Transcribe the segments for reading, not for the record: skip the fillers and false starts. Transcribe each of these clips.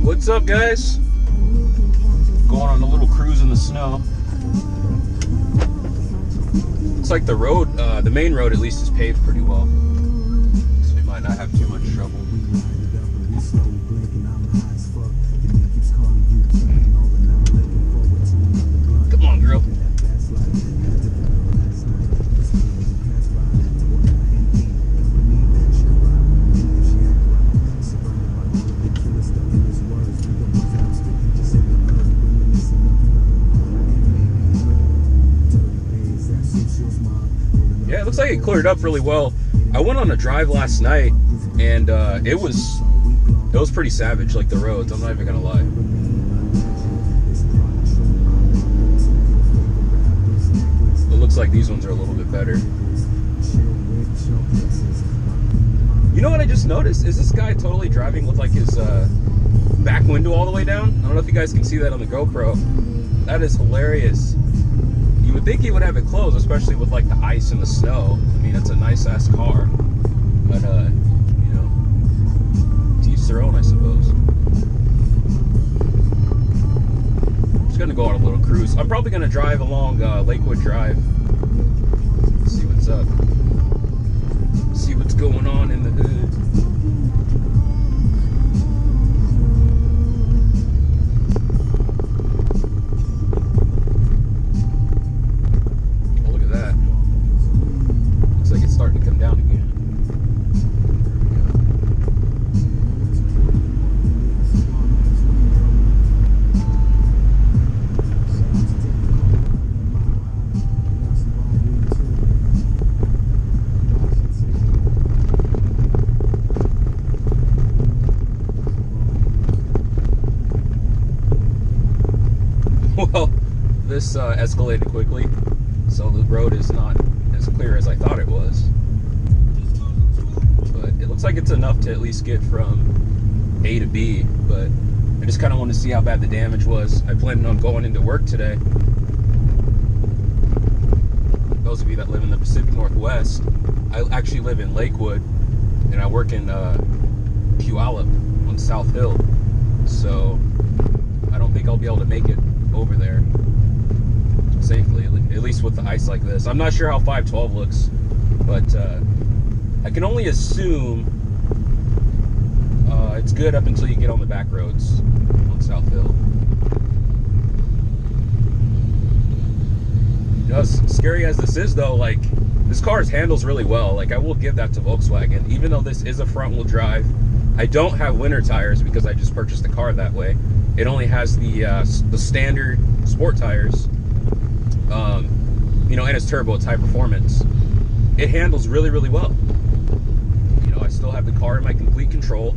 What's up, guys? Going on a little cruise in the snow. Looks like the road, the main road at least, is paved pretty well, so we might not have too much trouble. Come on, girl. Yeah, it looks like it cleared up really well. I went on a drive last night, and it was pretty savage, like the roads. I'm not even gonna lie. It looks like these ones are a little bit better. You know what I just noticed? Is this guy totally driving with like his back window all the way down? I don't know if you guys can see that on the GoPro. That is hilarious. You would think he would have it closed, especially with like the ice and the snow. I mean, it's a nice ass car, but you know, to each their own, I suppose. I'm just gonna go on a little cruise. I'm probably gonna drive along Lakewood Drive, see what's up, see what's going on in the hood. Starting to come down again. Well, this escalated quickly, so the road is not as clear as I thought it was, but it looks like it's enough to at least get from A to B. But I just kind of want to see how bad the damage was. I planned on going into work today. Those of you that live in the Pacific Northwest, I actually live in Lakewood, and I work in Puyallup on South Hill, so I don't think I'll be able to make it over there safely, at least with the ice like this. I'm not sure how 512 looks, but I can only assume it's good up until you get on the back roads on South Hill. You know, as scary as this is though, like, this car handles really well. Like, I will give that to Volkswagen. Even though this is a front wheel drive, I don't have winter tires because I just purchased the car that way. It only has the standard sport tires. You know, and it's turbo, it's high performance. It handles really, really well. You know, I still have the car in my complete control.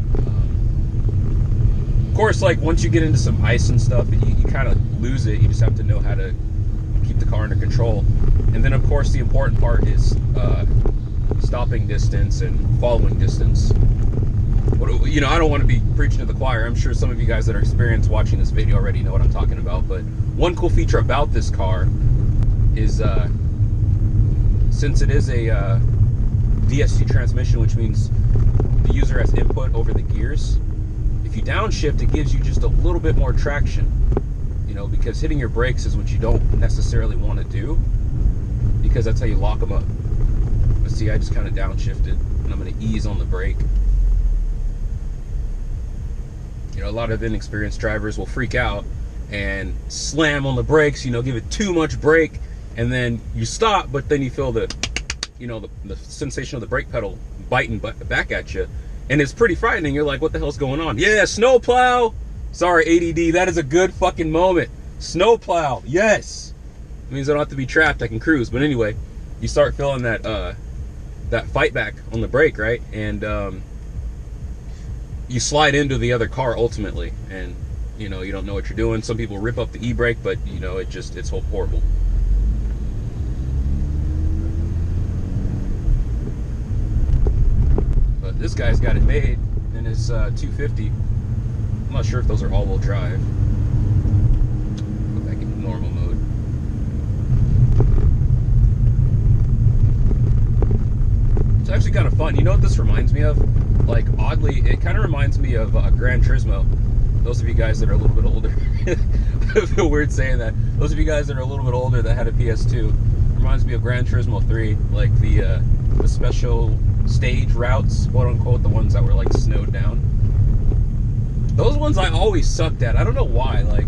Of course, like, once you get into some ice and stuff, you kind of lose it. You just have to know how to keep the car under control. And then, of course, the important part is stopping distance and following distance. You know, I don't want to be preaching to the choir. I'm sure some of you guys that are experienced watching this video already know what I'm talking about. But one cool feature about this car is since it is a DSG transmission, which means the user has input over the gears, if you downshift, it gives you just a little bit more traction. You know, because hitting your brakes is what you don't necessarily want to do, because that's how you lock them up. But see, I just kind of downshifted, and I'm going to ease on the brake. You know, a lot of inexperienced drivers will freak out and slam on the brakes, you know, give it too much brake, and then you stop, but then you feel the, you know, the sensation of the brake pedal biting back at you, and it's pretty frightening. You're like, what the hell's going on? Yeah, snowplow. Sorry, ADD. That is a good fucking moment. Snowplow. Yes. It means I don't have to be trapped. I can cruise. But anyway, you start feeling that that fight back on the brake, right? And you slide into the other car ultimately, and you know, you don't know what you're doing. Some people rip up the e-brake, but you know, it's horrible. But this guy's got it made in his 250. I'm not sure if those are all-wheel drive. Go back into normal mode. It's actually kind of fun. You know what this reminds me of? Like, oddly, it kind of reminds me of Gran Turismo. those of you guys that are a little bit older, I feel weird saying that. Those of you guys that are a little bit older that had a PS2, reminds me of Gran Turismo 3, like the special stage routes, quote unquote, the ones that were like snowed down. Those ones I always sucked at. I don't know why. Like,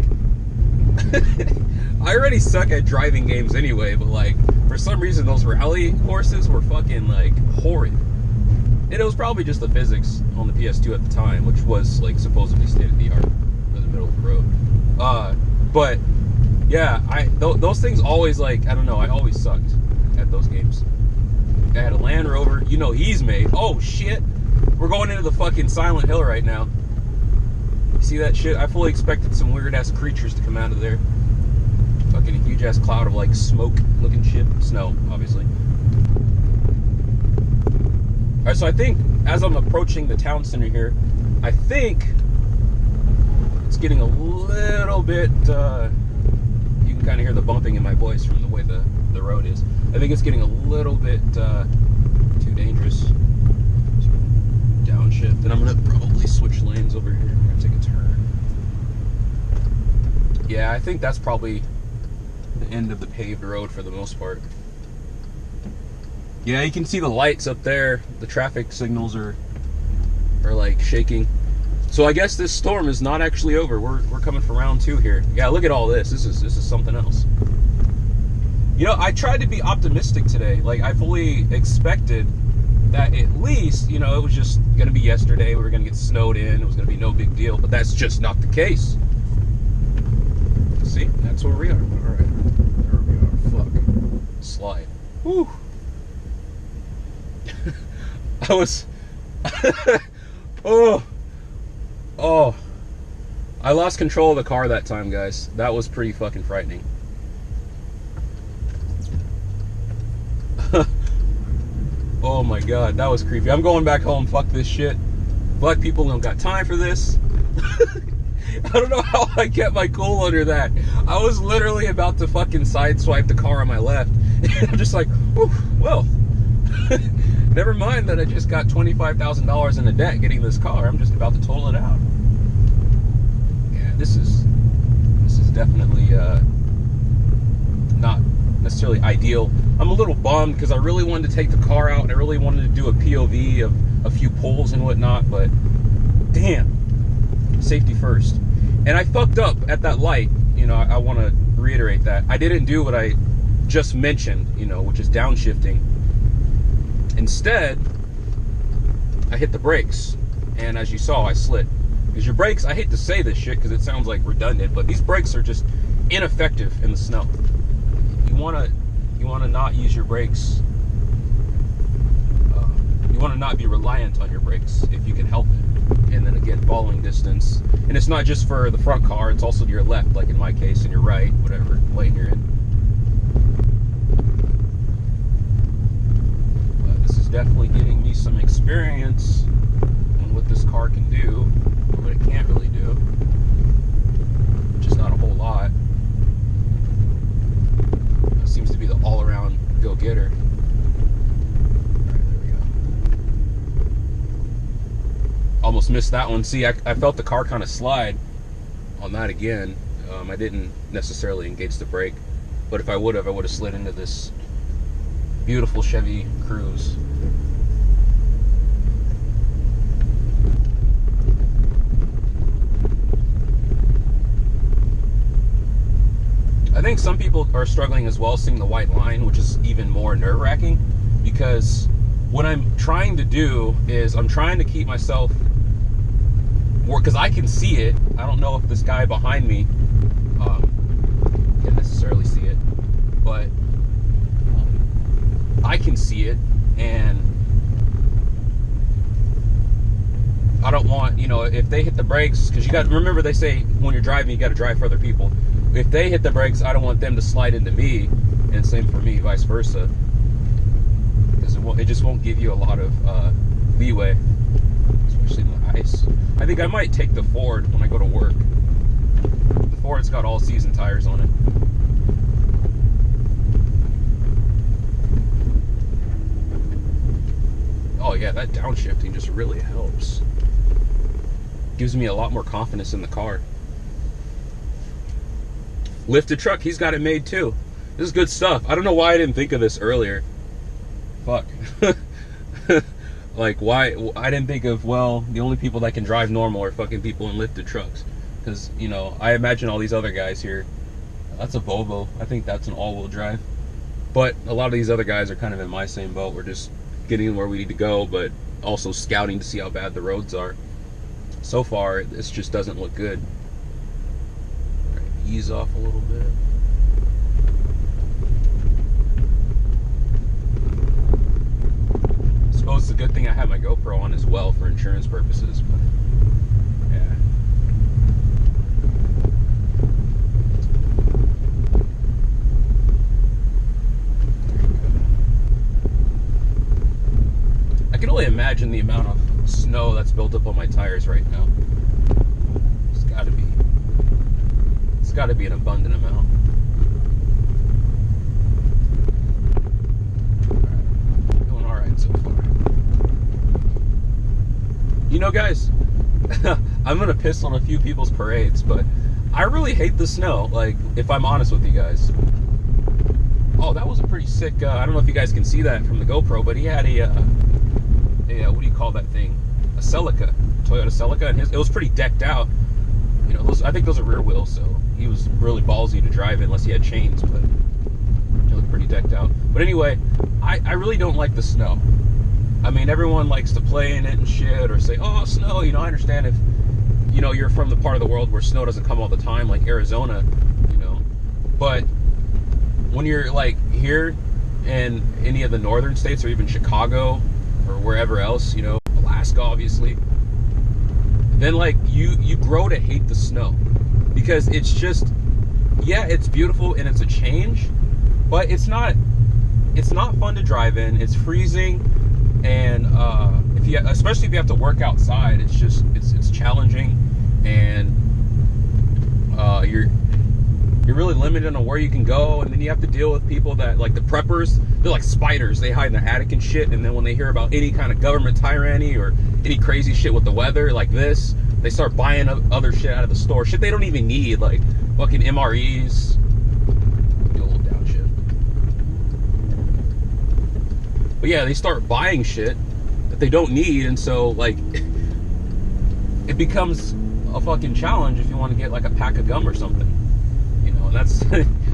I already suck at driving games anyway, but like, for some reason, those rally courses were fucking like horrid. And it was probably just the physics on the PS2 at the time, which was like supposedly state of the art for the middle of the road. But yeah, those things always, like, I don't know, I always sucked at those games. I had a Land Rover, you know he's made. Oh shit, we're going into the fucking Silent Hill right now. You see that shit? I fully expected some weird ass creatures to come out of there. Fucking a huge ass cloud of like smoke looking shit. Snow, obviously. Alright, so I think as I'm approaching the town center here, I think it's getting a little bit, you can kind of hear the bumping in my voice from the way the road is. I think it's getting a little bit too dangerous. Downshift, and I'm going to probably switch lanes over here. I'm going to take a turn. Yeah, I think that's probably the end of the paved road for the most part. Yeah, you can see the lights up there. The traffic signals are like shaking. So I guess this storm is not actually over. We're coming for round 2 here. Yeah, look at all this. This is something else. You know, I tried to be optimistic today. Like, I fully expected that at least, you know, it was just gonna be yesterday. We were gonna get snowed in. It was gonna be no big deal. But that's just not the case. See, that's where we are. All right, there we are. Fuck. Slide. Whew. I was oh, I lost control of the car that time, guys. That was pretty fucking frightening. Oh my god, that was creepy. I'm going back home. Fuck this shit. Black people don't got time for this. I don't know how I kept my cool under that. I was literally about to fucking sideswipe the car on my left. I'm just like, whew, well, never mind that I just got $25,000 in the debt getting this car. I'm just about to total it out. Yeah, this is definitely not necessarily ideal. I'm a little bummed because I really wanted to take the car out and I really wanted to do a POV of a few pulls and whatnot, but damn, safety first. And I fucked up at that light. You know, I want to reiterate that. I didn't do what I just mentioned, you know, which is downshifting. Instead, I hit the brakes, and as you saw, I slid. Because your brakes, I hate to say this shit because it sounds like redundant, but these brakes are just ineffective in the snow. You want to not use your brakes. You want to not be reliant on your brakes if you can help it. And then again, following distance. And it's not just for the front car, it's also to your left, like in my case, and your right, whatever lane you're in. Definitely getting me some experience on what this car can do, or what it can't really do, just not a whole lot. It seems to be the all-around go-getter. Alright, there we go. Almost missed that one. See, I felt the car kind of slide on that again. I didn't necessarily engage the brake, but if I would have slid into this beautiful Chevy Cruze. I think some people are struggling as well seeing the white line, which is even more nerve-wracking, because what I'm trying to do is I'm trying to keep myself more, because I can see it. I don't know if this guy behind me can necessarily see it, but I can see it, and I don't want, you know, if they hit the brakes, because you got to remember, they say when you're driving, you got to drive for other people. If they hit the brakes, I don't want them to slide into me, and same for me, vice versa, because it just won't give you a lot of leeway, especially in the ice. I think I might take the Ford when I go to work. The Ford's got all season tires on it. Oh yeah, that downshifting just really helps. gives me a lot more confidence in the car. Lifted truck, he's got it made too. This is good stuff. I don't know why I didn't think of this earlier. Fuck. Like, why I didn't think of, well, the only people that can drive normal are fucking people in lifted trucks. Because, you know, I imagine all these other guys here. That's a Volvo. I think that's an all-wheel drive. But a lot of these other guys are kind of in my same boat. We're just getting where we need to go, but also scouting to see how bad the roads are. So far, this just doesn't look good. All right, ease off a little bit. I suppose it's a good thing I have my GoPro on as well for insurance purposes, but yeah. I can only imagine the amount of snow that's built up on my tires right now. It's got to be an abundant amount. Going all right so far. You know, guys, I'm gonna piss on a few people's parades, but I really hate the snow. Like, if I'm honest with you guys. Oh, that was a pretty sick. I don't know if you guys can see that from the GoPro, but he had a what do you call that thing? A Celica, Toyota Celica, and it was pretty decked out. You know, I think those are rear wheels, so he was really ballsy to drive unless he had chains, but it looked pretty decked out. But anyway, I really don't like the snow. I mean, everyone likes to play in it and shit, or say, oh, snow. You know, I understand if, you know, you're from the part of the world where snow doesn't come all the time, like Arizona, you know. But when you're like here in any of the northern states, or even Chicago, or wherever else, you know, Alaska, obviously, then like you grow to hate the snow, because it's just, yeah, it's beautiful and it's a change, but it's not fun to drive in. It's freezing, and especially if you have to work outside, it's challenging, and you're really limited on where you can go, and then you have to deal with people that, like the preppers, they're like spiders. They hide in the attic and shit, and then when they hear about any kind of government tyranny or any crazy shit with the weather like this, they start buying other shit out of the store. Shit they don't even need, like fucking MREs. Do a little downshift. But yeah, they start buying shit that they don't need, and so like it becomes a fucking challenge if you want to get like a pack of gum or something. You know, and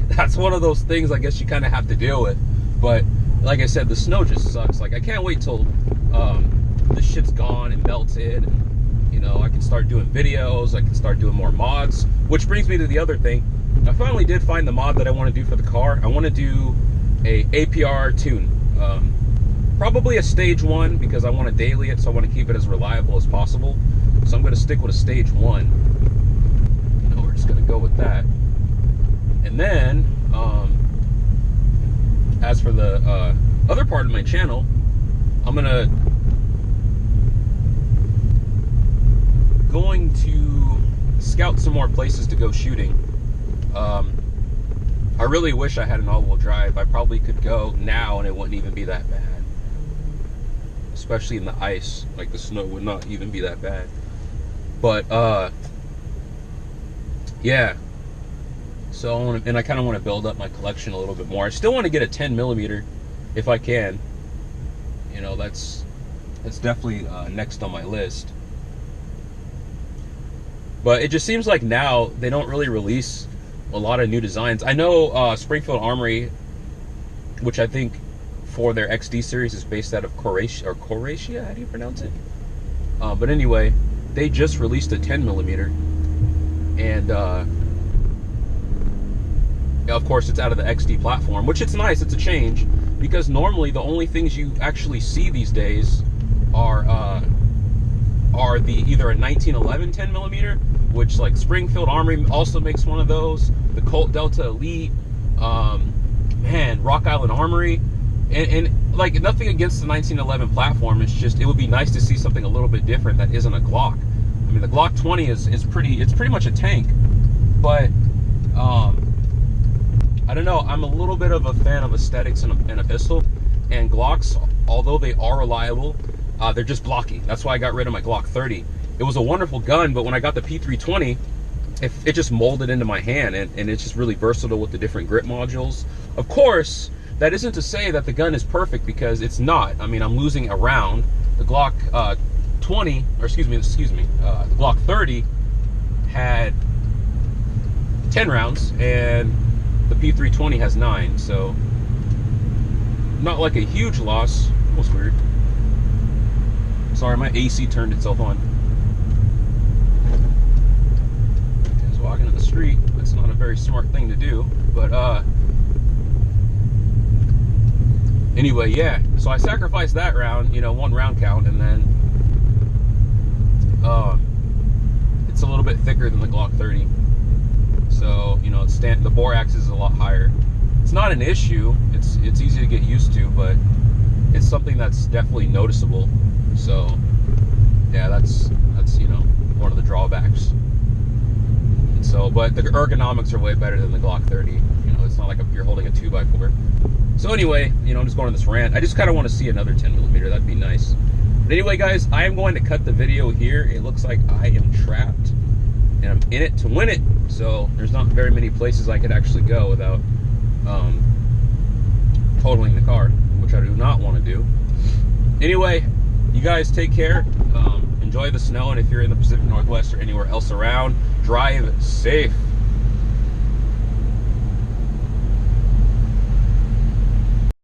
that's one of those things I guess you kind of have to deal with. But like I said, the snow just sucks. Like, I can't wait till the shit's gone and melted, and, you know, I can start doing videos, I can start doing more mods. Which brings me to the other thing. I finally did find the mod that I want to do for the car. I want to do a APR tune. Probably a stage 1, because I want to daily it, so I want to keep it as reliable as possible. So I'm going to stick with a stage 1. You know, we're just going to go with that. And then, as for the other part of my channel, I'm going to scout some more places to go shooting. I really wish I had an all-wheel drive. I probably could go now and it wouldn't even be that bad. Especially in the ice, like the snow would not even be that bad. But yeah. So I kind of want to build up my collection a little bit more. I still want to get a 10mm if I can. You know, that's definitely next on my list. But it just seems like now they don't really release a lot of new designs. I know Springfield Armory, which I think for their XD series is based out of Croatia, how do you pronounce it? But anyway, they just released a 10mm, and of course it's out of the XD platform, which it's nice. It's a change, because normally the only things you actually see these days are the either a 1911 10mm, which like Springfield Armory also makes one of those, the Colt Delta Elite, man, Rock Island Armory, and like, nothing against the 1911 platform. It's just, it would be nice to see something a little bit different that isn't a Glock. I mean, the Glock 20 is pretty much a tank, but I don't know, I'm a little bit of a fan of aesthetics in a pistol, and Glocks, although they are reliable, they're just blocky. That's why I got rid of my Glock 30. it was a wonderful gun, but when I got the P320, it just molded into my hand, and it's just really versatile with the different grip modules. Of course, that isn't to say that the gun is perfect, because it's not. I mean, I'm losing a round. The Glock the Glock 30 had 10 rounds, and the P320 has 9, so not like a huge loss. Almost weird. Sorry, my AC turned itself on. Just walking in the street. That's not a very smart thing to do, but anyway, yeah. So I sacrificed that round, you know, 1 round count, and then it's a little bit thicker than the Glock 30. So, you know, the bore axis is a lot higher. It's not an issue. It's easy to get used to, but it's something that's definitely noticeable. So, yeah, that's you know, one of the drawbacks. And so, but the ergonomics are way better than the Glock 30. You know, it's not like you're holding a 2x4. So anyway, you know, I'm just going on this rant. I just kind of want to see another 10mm. That'd be nice. But anyway, guys, I am going to cut the video here. It looks like I am trapped, and I'm in it to win it. So there's not very many places I could actually go without totaling the car, which I do not want to do. Anyway, you guys take care. Enjoy the snow, and if you're in the Pacific Northwest or anywhere else around, drive safe.